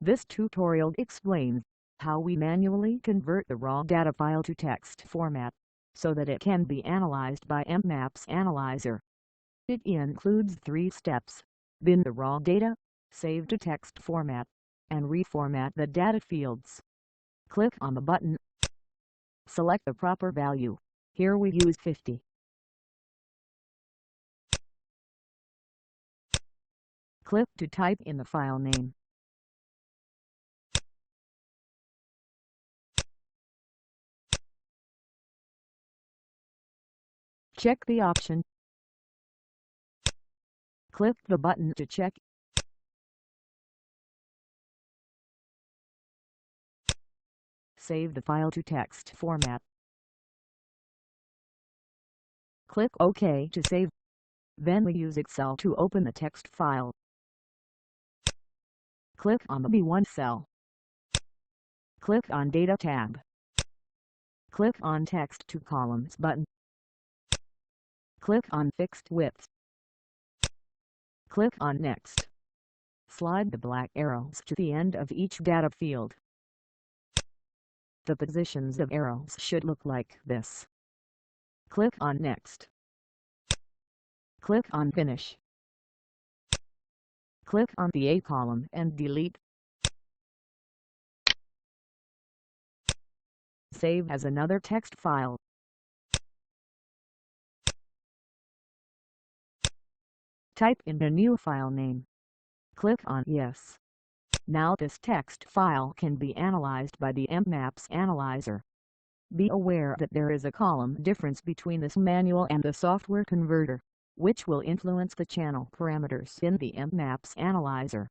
This tutorial explains how we manually convert the raw data file to text format, so that it can be analyzed by mMAPS Analyzer. It includes 3 steps: bin the raw data, save to text format, and reformat the data fields. Click on the button. Select the proper value. Here we use 50. Click to type in the file name. Check the option. Click the button to check. Save the file to text format. Click OK to save. Then we use Excel to open the text file. Click on the B1 cell. Click on Data tab. Click on Text to Columns button. Click on Fixed Width. Click on Next. Slide the black arrows to the end of each data field. The positions of arrows should look like this. Click on Next. Click on Finish. Click on the A column and delete. Save as another text file. Type in a new file name. Click on Yes. Now this text file can be analyzed by the mMAPS Analyzer. Be aware that there is a column difference between this manual and the software converter, which will influence the channel parameters in the mMAPS Analyzer.